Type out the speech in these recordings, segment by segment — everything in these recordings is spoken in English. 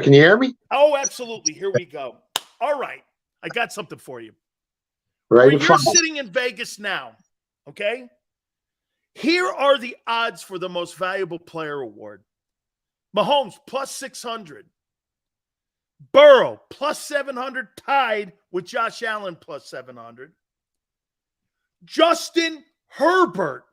Can you hear me? Oh, absolutely. Here we go. All right. I got something for you. Right. Where you're sitting in Vegas now, okay? Here are the odds for the most valuable player award. Mahomes plus 600. Burrow plus 700, tied with Josh Allen plus 700. Justin Herbert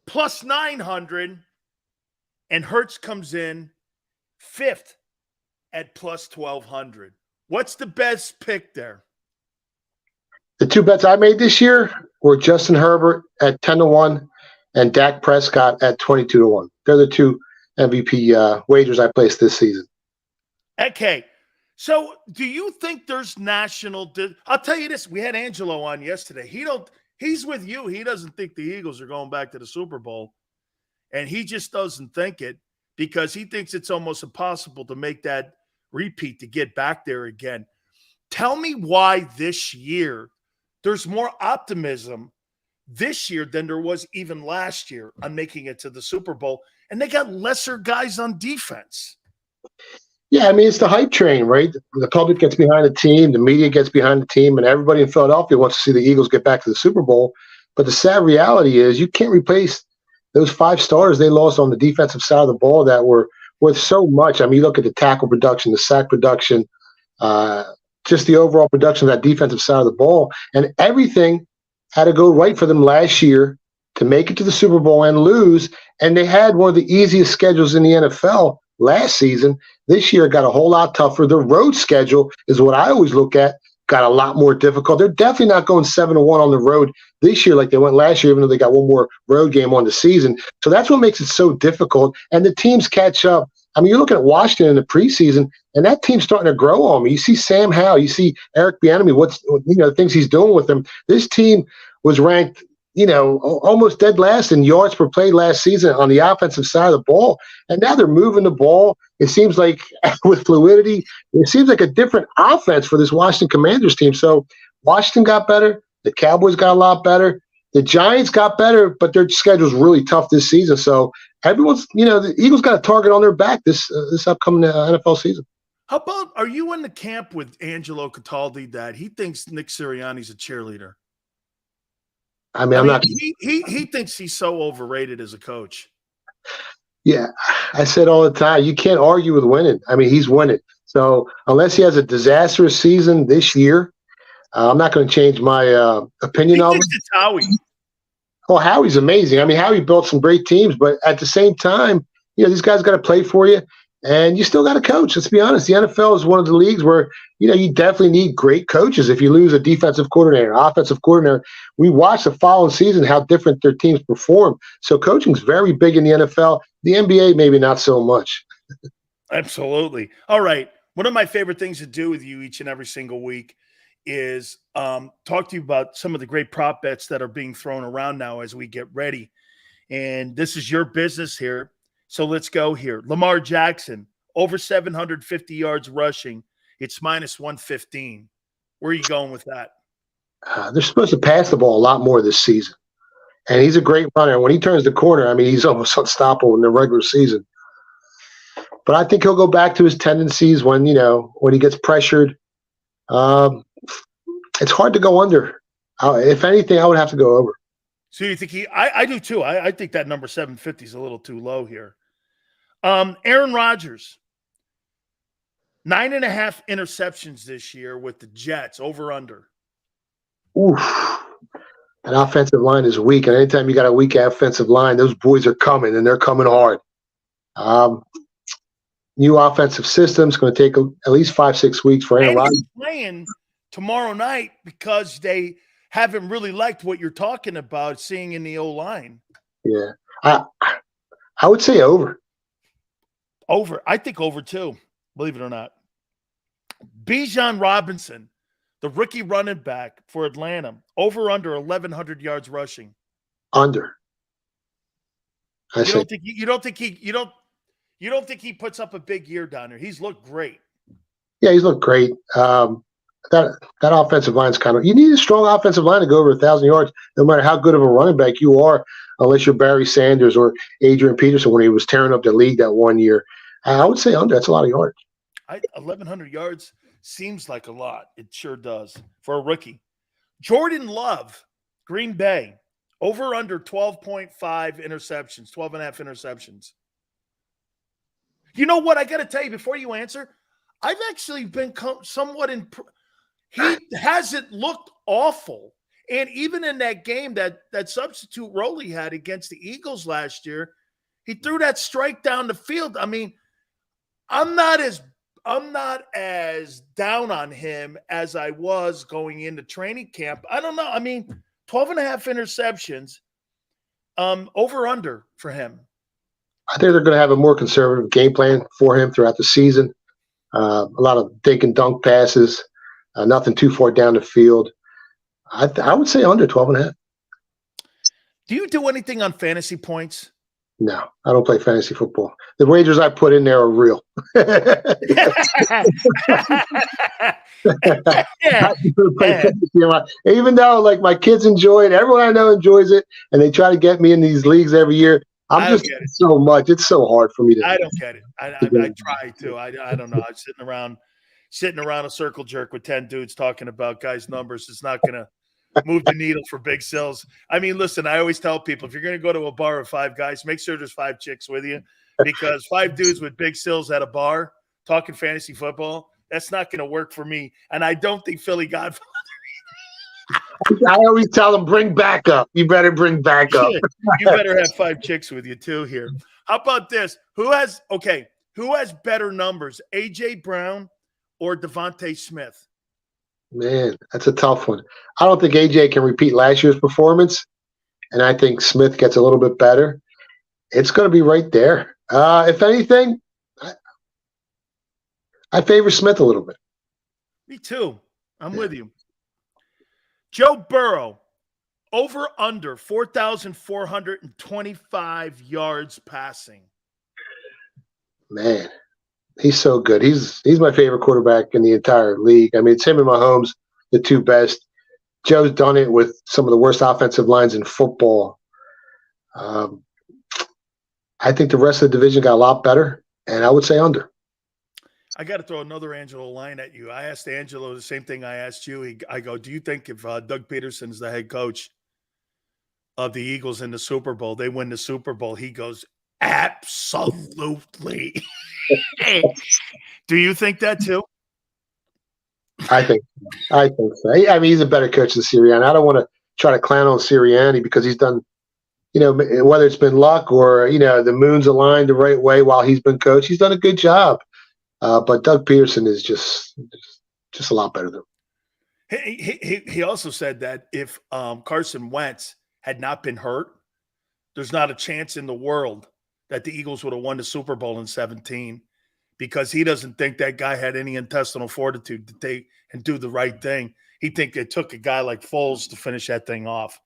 plus 900. And Hurts comes in fifth at plus 1,200. What's the best pick there? The two bets I made this year were Justin Herbert at 10-1 and Dak Prescott at 22-1. They're the two MVP wagers I placed this season. Okay. So do you think there's national – I'll tell you this. We had Angelo on yesterday. He's with you. He doesn't think the Eagles are going back to the Super Bowl. And he just doesn't think it because he thinks it's almost impossible to make that repeat to get back there again. Tell me why this year there's more optimism this year than there was even last year on making it to the Super Bowl, and they got lesser guys on defense. Yeah, I mean, it's the hype train, right? The public gets behind the team, the media gets behind the team, and everybody in Philadelphia wants to see the Eagles get back to the Super Bowl. But the sad reality is you can't replace those 5 starters they lost on the defensive side of the ball that were worth so much. I mean, you look at the tackle production, the sack production, just the overall production of that defensive side of the ball, and everything had to go right for them last year to make it to the Super Bowl and lose. And they had one of the easiest schedules in the NFL last season. This year got a whole lot tougher. The road schedule is what I always look at, got a lot more difficult. They're definitely not going 7-1 on the road this year like they went last year, even though they got one more road game on the season. So that's what makes it so difficult. And the teams catch up. I mean, you're looking at Washington in the preseason, and that team's starting to grow on me. You see Sam Howell, you see Eric Bieniemy, the things he's doing with them. This team was ranked, almost dead last in yards per play last season on the offensive side of the ball. And now they're moving the ball. It seems like with fluidity, it seems like a different offense for this Washington Commanders team. So Washington got better. The Cowboys got a lot better. The Giants got better, but their schedule's really tough this season. So everyone's, the Eagles got a target on their back this upcoming NFL season. How about, are you in the camp with Angelo Cataldi that he thinks Nick Sirianni's a cheerleader? I mean, I'm not. He thinks he's so overrated as a coach. Yeah, I said all the time, you can't argue with winning. I mean, he's winning. So unless he has a disastrous season this year, I'm not going to change my opinion on him. It's Howie. Well, Howie's amazing. I mean, Howie built some great teams, but at the same time, these guys got to play for you, and you still got to coach. Let's be honest. The NFL is one of the leagues where, you definitely need great coaches. If you lose a defensive coordinator, offensive coordinator, we watched the following season how different their teams perform. So coaching is very big in the NFL. The NBA, maybe not so much. Absolutely. All right. One of my favorite things to do with you each and every single week is talk to you about some of the great prop bets that are being thrown around now as we get ready. And this is your business here. So let's go here. Lamar Jackson, over 750 yards rushing. It's minus 115. Where are you going with that? They're supposed to pass the ball a lot more this season. And he's a great runner. When he turns the corner, I mean, he's almost unstoppable in the regular season. But I think he'll go back to his tendencies when he gets pressured. It's hard to go under. If anything, I would have to go over. So you think I do too. I think that number 750 is a little too low here. Aaron Rodgers, 9.5 interceptions this year with the Jets, over under. Oof. That offensive line is weak. And anytime you got a weak offensive line, those boys are coming, and they're coming hard. New offensive system is going to take at least 5-6 weeks for Aaron Rodgers. He's playing tomorrow night because they haven't really liked what you're talking about seeing in the O-line. Yeah. I would say over. Over. I think over too, believe it or not. Bijan Robinson, the rookie running back for Atlanta, over under 1,100 yards rushing. Under. You don't think he puts up a big year down there? He's looked great. Yeah, he's looked great. That offensive line's you need a strong offensive line to go over 1,000 yards, no matter how good of a running back you are, unless you're Barry Sanders or Adrian Peterson when he was tearing up the league that one year. I would say under. That's a lot of yards. 1,100 yards seems like a lot. It sure does for a rookie. Jordan Love, Green Bay, over under 12.5 interceptions, 12 and a half interceptions. You know what? I got to tell you before you answer, I've actually been somewhat he hasn't looked awful. And even in that game, that substitute role he had against the Eagles last year, he threw that strike down the field. I mean, I'm not as down on him as I was going into training camp. I don't know. I mean, 12 and a half interceptions, over under for him. I think they're going to have a more conservative game plan for him throughout the season. A lot of dink and dunk passes, nothing too far down the field. I would say under 12 and a half. Do you do anything on fantasy points? No, I don't play fantasy football. The wagers I put in there are real. Even though like my kids enjoy it, everyone I know enjoys it, and they try to get me in these leagues every year. I'm just so much. It's so hard for me to. I don't get it. I try to. I don't know. I'm sitting around a circle jerk with 10 dudes talking about guys' numbers. It's not going to move the needle for big sills. I mean, listen, I always tell people, if you're going to go to a bar with 5 guys, make sure there's 5 chicks with you, because 5 dudes with big sills at a bar talking fantasy football, that's not going to work for me. And I don't think Philly Godfather. I always tell them, bring back up. You better bring back up. You better have 5 chicks with you too here. How about this? Who has better numbers, A.J. Brown or Devontae Smith? Man, that's a tough one. I don't think A.J. can repeat last year's performance, and I think Smith gets a little bit better. It's going to be right there. If anything, I favor Smith a little bit. Me too. I'm with you. Joe Burrow, over under 4,425 yards passing. Man, he's so good. He's my favorite quarterback in the entire league. I mean, it's him and Mahomes, the 2 best. Joe's done it with some of the worst offensive lines in football. I think the rest of the division got a lot better, and I would say under. I got to throw another Angelo line at you. I asked Angelo the same thing I asked you. I go, do you think if Doug Peterson's the head coach of the Eagles in the Super Bowl, they win the Super Bowl? He goes, absolutely. Do you think that too? I think so. I mean, he's a better coach than Sirianni. I don't want to try to clown on Sirianni because he's done, whether it's been luck or, the moon's aligned the right way while he's been coach, he's done a good job. But Doug Peterson is just a lot better than him. He also said that if Carson Wentz had not been hurt, there's not a chance in the world that the Eagles would have won the Super Bowl in 2017, because he doesn't think that guy had any intestinal fortitude to take and do the right thing. He think it took a guy like Foles to finish that thing off.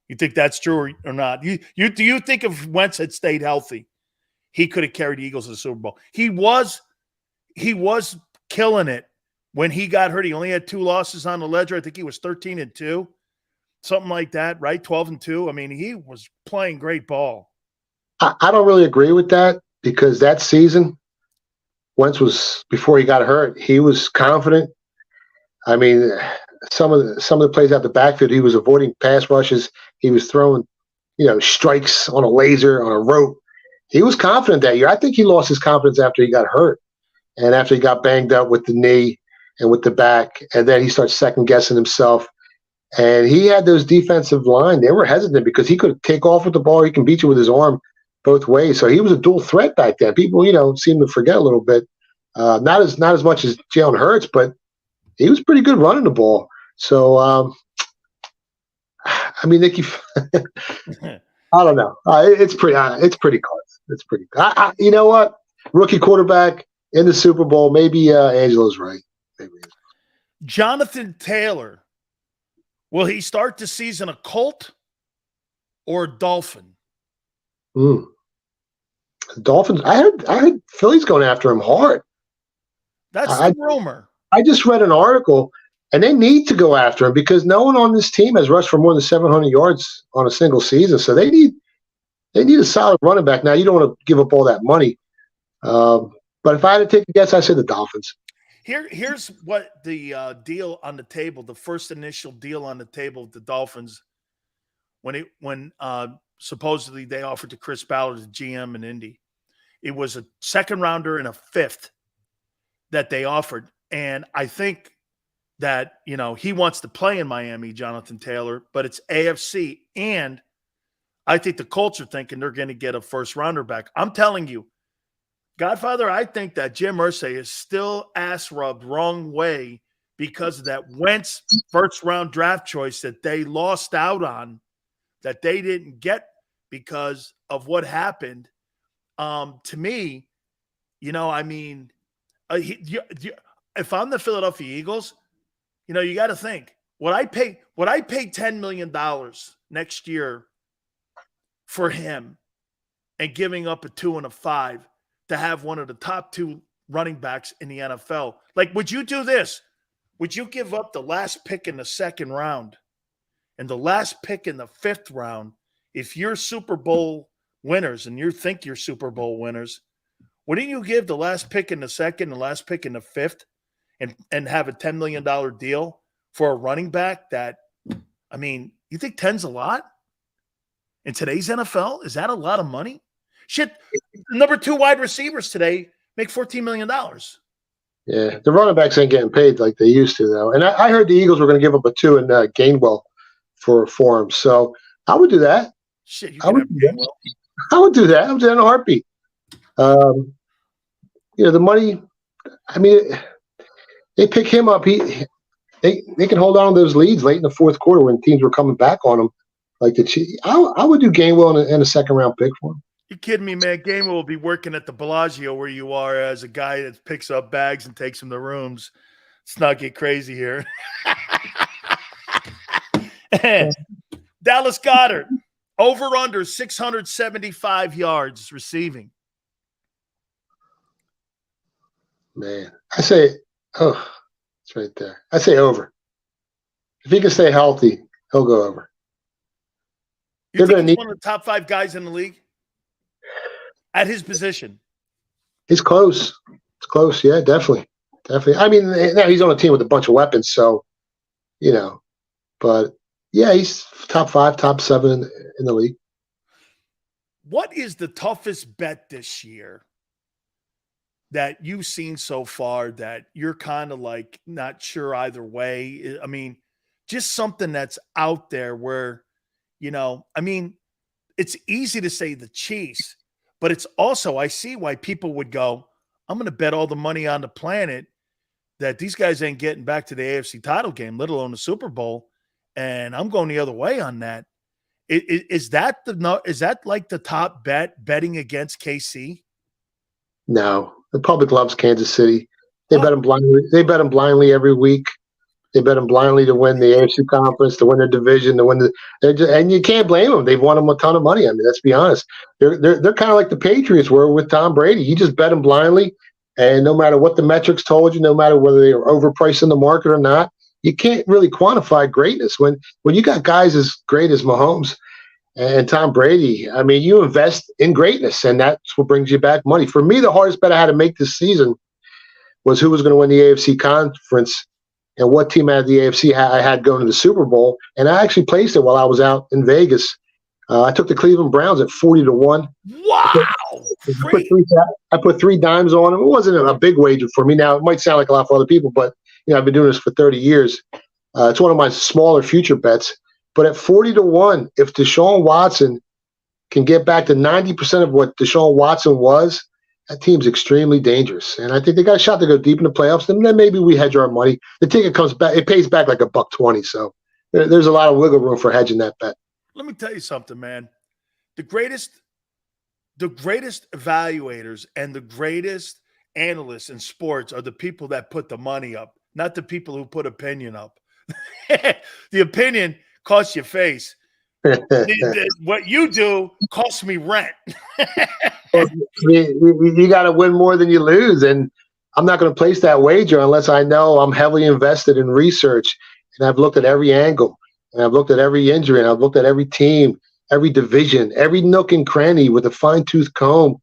You think that's true or not? Do you think if Wentz had stayed healthy, he could have carried the Eagles to the Super Bowl? He was killing it when he got hurt. He only had 2 losses on the ledger. I think he was 13-2, something like that, right? 12-2. I mean, he was playing great ball. I don't really agree with that, because that season, Wentz was, before he got hurt, he was confident. I mean, some of the plays out the backfield, he was avoiding pass rushes. He was throwing, strikes on a laser, on a rope. He was confident that year. I think he lost his confidence after he got hurt. And after he got banged up with the knee and with the back, and then he starts second-guessing himself. And he had those defensive line. They were hesitant because he could take off with the ball. He can beat you with his arm both ways. So he was a dual threat back then. People, seem to forget a little bit. Not as much as Jalen Hurts, but he was pretty good running the ball. So, I mean, Nicky, I don't know. It's pretty close. It's pretty close. You know what? Rookie quarterback in the Super Bowl. Maybe Angelo's right. Maybe. Jonathan Taylor, will he start the season a Colt or a Dolphin? Dolphins. I heard Philly's going after him hard. That's the rumor. I just read an article, and they need to go after him because no one on this team has rushed for more than 700 yards on a single season. So they need a solid running back. Now, you don't want to give up all that money. But if I had to take a guess, I say the Dolphins. Here's what the deal on the table, the first initial deal on the table with the Dolphins, when supposedly they offered to Chris Ballard, the GM in Indy. It was a second rounder and a fifth that they offered. And I think that, he wants to play in Miami, Jonathan Taylor, but it's AFC. And I think the Colts are thinking they're going to get a first rounder back. I'm telling you, Godfather, I think that Jim Irsay is still ass rubbed wrong way because of that Wentz first round draft choice that they lost out on, that they didn't get because of what happened. To me, if I'm the Philadelphia Eagles, you got to think, would I pay $10 million next year for him and giving up a 2 and a 5 to have one of the top 2 running backs in the NFL? Like, would you do this? Would you give up the last pick in the second round and the last pick in the 5th round if you're Super Bowl winners and you think you're Super Bowl winners? Wouldn't you give the last pick in the second, the last pick in the 5th, and have a $10 million deal for a running back that, you think 10's a lot? In today's NFL, is that a lot of money? Shit, number 2 wide receivers today make $14 million. Yeah, the running backs ain't getting paid like they used to, though. And I heard the Eagles were going to give up a 2 in Gainwell for him. So I would do that. Shit, I would do that. I would do that. I'm in a heartbeat. The money. They pick him up. They can hold on to those leads late in the 4th quarter when teams were coming back on him, like the Chiefs. I would do Gainwell and a second round pick for him. You kidding me, man? Gainwell will be working at the Bellagio where you are as a guy that picks up bags and takes them to rooms. Let's not get crazy here. Dallas Goedert, over under 675 yards receiving. Man, I say, it's right there. I say over. If he can stay healthy, he'll go over. You think he's one of the top 5 guys in the league at his position? He's close. It's close. Yeah, definitely. Now he's on a team with a bunch of weapons, so, but yeah, he's top 5, top 7 in the league. What is the toughest bet this year that you've seen so far that you're kind of like not sure either way? Just something that's out there where, it's easy to say the Chiefs, but it's also, I see why people would go, I'm going to bet all the money on the planet that these guys ain't getting back to the AFC title game, let alone the Super Bowl. And I'm going the other way on that. Is that like the top betting against KC? No, the public loves Kansas City. They bet them blindly. They bet them blindly every week. They bet them blindly to win the AFC conference, to win their division, to win and you can't blame them. They've won them a ton of money. Let's be honest. They're kind of like the Patriots were with Tom Brady. You just bet them blindly, and no matter what the metrics told you, no matter whether they are overpriced in the market or not, you can't really quantify greatness when you got guys as great as Mahomes and Tom Brady. You invest in greatness, and that's what brings you back money. For me, the hardest bet I had to make this season was who was going to win the AFC conference and what team out of the AFC I had going to the Super Bowl. And I actually placed it while I was out in Vegas. I took the Cleveland Browns at 40-1. Wow! I put 3 dimes on them. It wasn't a big wager for me. Now, it might sound like a lot for other people, but I've been doing this for 30 years. It's one of my smaller future bets. But at 40-1, if Deshaun Watson can get back to 90% of what Deshaun Watson was, that team's extremely dangerous. And I think they got a shot to go deep in the playoffs. And then maybe we hedge our money. The ticket comes back. It pays back like $1.20. So there's a lot of wiggle room for hedging that bet. Let me tell you something, man. The greatest evaluators and the greatest analysts in sports are the people that put the money up, not the people who put opinion up. The opinion costs you face. What you do costs me rent. You got to win more than you lose. And I'm not going to place that wager unless I know I'm heavily invested in research. And I've looked at every angle. And I've looked at every injury. And I've looked at every team, every division, every nook and cranny with a fine-tooth comb.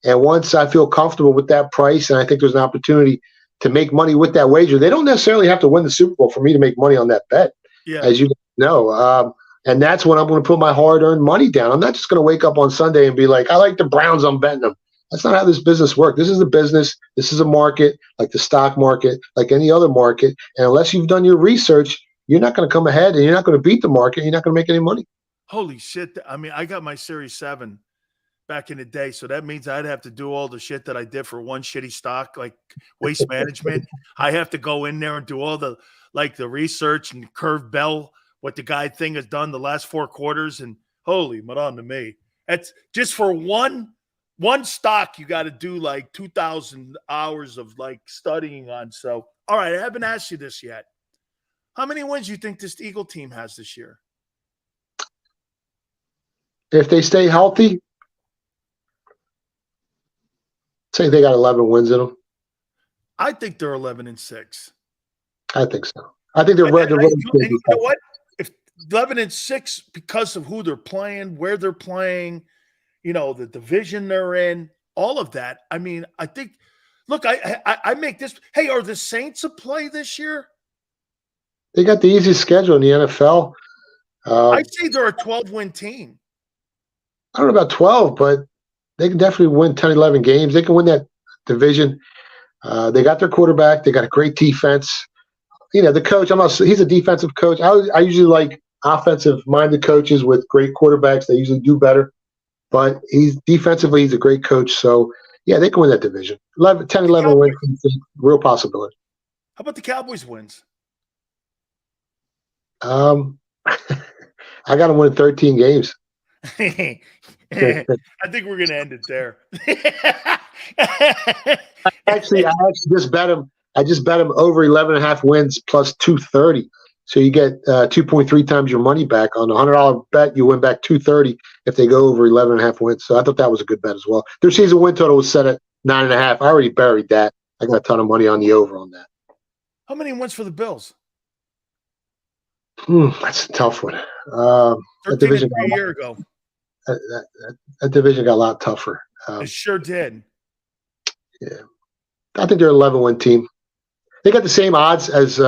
And once I feel comfortable with that price, and I think there's an opportunity to make money with that wager, they don't necessarily have to win the Super Bowl for me to make money on that bet, Yeah. as you know. And that's when I'm going to put my hard-earned money down. I'm not just going to wake up on Sunday and be like, I like the Browns, I'm betting them. That's not how this business works. This is a business. This is a market, like the stock market, like any other market. And unless you've done your research, you're not going to come ahead and you're not going to beat the market. You're not going to make any money. Holy shit. I mean, I got my Series 7 back in the day. So that means I'd have to do all the shit that I did for one shitty stock, like Waste Management. I have to go in there and do all the research and curve bell, what the guy thing has done the last 4 quarters. And holy madame to me. That's just for one stock. You got to do like 2,000 hours of like studying on. So, all right. I haven't asked you this yet. How many wins do you think this Eagle team has this year? If they stay healthy, say they got 11 wins in them. I think they're 11-6. I think so. I think they're ready. You know what? If 11-6 because of who they're playing, where they're playing, you know, the division they're in, all of that. I mean, I think. Look, I make this. Hey, are the Saints a play this year? They got the easiest schedule in the NFL. I'd say they're a 12-win team. I don't know about 12, but they can definitely win 10, 11 games. They can win that division. They got their quarterback. They got a great defense. You know, the coach, he's a defensive coach. I usually like offensive-minded coaches with great quarterbacks. They usually do better. But he's a great coach. So, yeah, they can win that division. 10, 11 wins, real possibility. How about the Cowboys wins? I got them win 13 games. I think we're going to end it there. I actually just bet them. I just bet them over 11.5 wins plus 230. So you get 2.3 times your money back on a $100 bet. You win back 230 if they go over 11.5 wins. So I thought that was a good bet as well. Their season win total was set at 9.5. I already buried that. I got a ton of money on the over on that. How many wins for the Bills? That's a tough one. That division a year ago. That division got a lot tougher. It sure did. Yeah, I think they're an 11-win team. They got the same odds as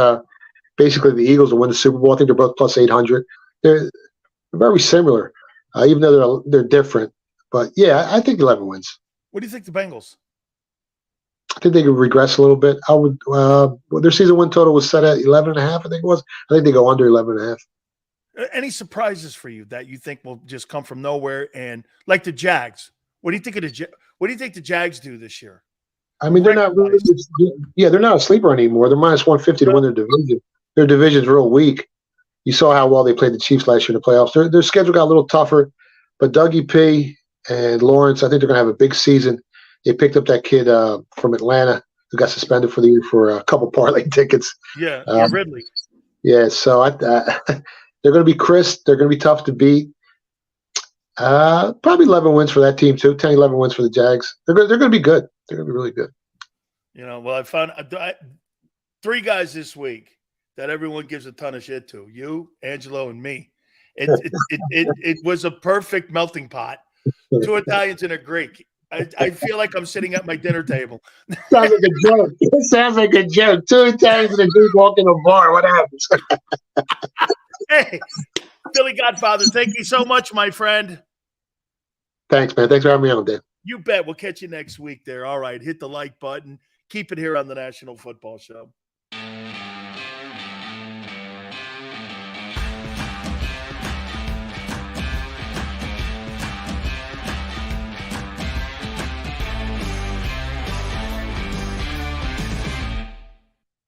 basically the Eagles to win the Super Bowl. I think they're both plus 800. They're very similar, even though they're different. But yeah, I think 11 wins. What do you think the Bengals? I think they could regress a little bit. I would. Their season win total was set at 11.5. I think it was. I think they go under 11.5. Any surprises for you that you think will just come from nowhere? And like the Jags, what do you think of what do you think the Jags do this year? I mean, they're not really. Yeah, they're not a sleeper anymore. They're minus 150 to win their division. Their division's real weak. You saw how well they played the Chiefs last year in the playoffs. Their schedule got a little tougher, but Dougie P and Lawrence, I think they're going to have a big season. They picked up that kid from Atlanta who got suspended for the year for a couple parlay tickets. Yeah, Ridley. Yeah, so they're going to be crisp. They're going to be tough to beat. Probably 11 wins for that team too. 10, 11 wins for the Jags. They're going to be good. They're going to be really good. You know, well, I found 3 guys this week that everyone gives a ton of shit to. You, Angelo, and me. It was a perfect melting pot. 2 Italians and a Greek. I feel like I'm sitting at my dinner table. Sounds like a joke. It sounds like a joke. 2 Italians and a Greek walk in a bar. What happens? Hey, Billy Godfather, thank you so much, my friend. Thanks, man. Thanks for having me on, Dave. You bet. We'll catch you next week there. All right. Hit the like button. Keep it here on the National Football Show.